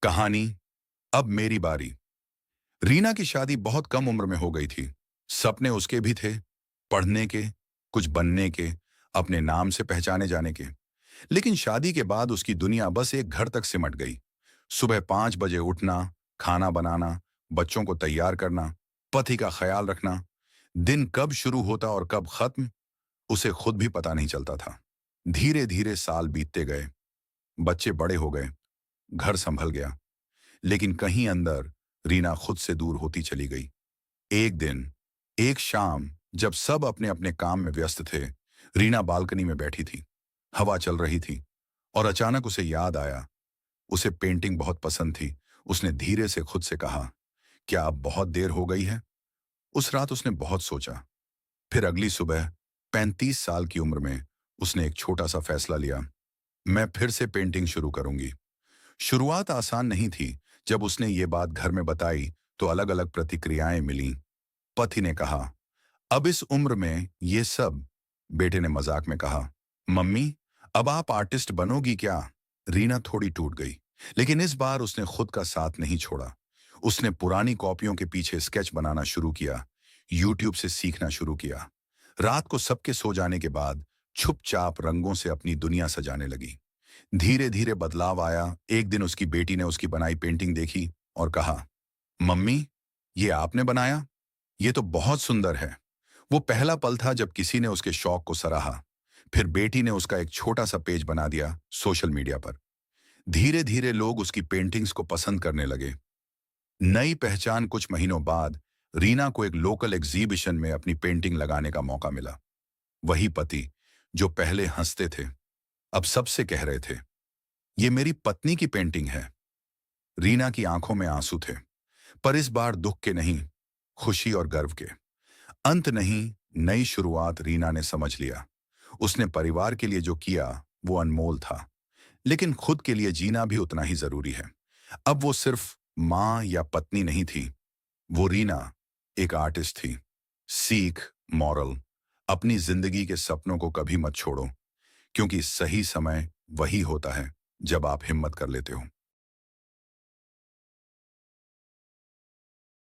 कहानी अब मेरी बारी। रीना की शादी बहुत कम उम्र में हो गई थी। सपने उसके भी थे, पढ़ने के, कुछ बनने के, अपने नाम से पहचाने जाने के। लेकिन शादी के बाद उसकी दुनिया बस एक घर तक सिमट गई। सुबह 5 बजे उठना, खाना बनाना, बच्चों को तैयार करना, पति का ख्याल रखना। दिन कब शुरू होता और कब खत्म, उसे खुद भी पता नहीं चलता था। धीरे धीरे साल बीतते गए, बच्चे बड़े हो गए, घर संभल गया। लेकिन कहीं अंदर रीना खुद से दूर होती चली गई। एक दिन, एक शाम, जब सब अपने अपने काम में व्यस्त थे, रीना बालकनी में बैठी थी। हवा चल रही थी और अचानक उसे याद आया। उसे पेंटिंग बहुत पसंद थी। उसने धीरे से खुद से कहा, क्या अब बहुत देर हो गई है? उस रात उसने बहुत सोचा। फिर अगली सुबह 35 साल की उम्र में उसने एक छोटा सा फैसला लिया। मैं फिर से पेंटिंग शुरू करूंगी। शुरुआत आसान नहीं थी। जब उसने ये बात घर में बताई तो अलग अलग प्रतिक्रियाएं मिलीं। पति ने कहा, अब इस उम्र में ये सब? बेटे ने मजाक में कहा, मम्मी, अब आप आर्टिस्ट बनोगी क्या? रीना थोड़ी टूट गई, लेकिन इस बार उसने खुद का साथ नहीं छोड़ा। उसने पुरानी कॉपियों के पीछे स्केच बनाना शुरू किया, यूट्यूब से सीखना शुरू किया। रात को सबके सो जाने के बाद चुपचाप रंगों से अपनी दुनिया सजाने लगी। धीरे धीरे बदलाव आया। एक दिन उसकी बेटी ने उसकी बनाई पेंटिंग देखी और कहा, मम्मी, ये आपने बनाया? ये तो बहुत सुंदर है। वो पहला पल था जब किसी ने उसके शौक को सराहा। फिर बेटी ने उसका एक छोटा सा पेज बना दिया सोशल मीडिया पर। धीरे धीरे लोग उसकी पेंटिंग्स को पसंद करने लगे। नई पहचान। कुछ महीनों बाद रीना को एक लोकल एग्जीबिशन में अपनी पेंटिंग लगाने का मौका मिला। वही पति जो पहले हंसते थे, अब सबसे कह रहे थे, ये मेरी पत्नी की पेंटिंग है। रीना की आंखों में आंसू थे, पर इस बार दुख के नहीं, खुशी और गर्व के। अंत नहीं, नई शुरुआत। रीना ने समझ लिया, उसने परिवार के लिए जो किया वो अनमोल था, लेकिन खुद के लिए जीना भी उतना ही जरूरी है। अब वो सिर्फ मां या पत्नी नहीं थी, वो रीना एक आर्टिस्ट थी। सीख, मॉरल, अपनी जिंदगी के सपनों को कभी मत छोड़ो, क्योंकि सही समय वही होता है जब आप हिम्मत कर लेते हो।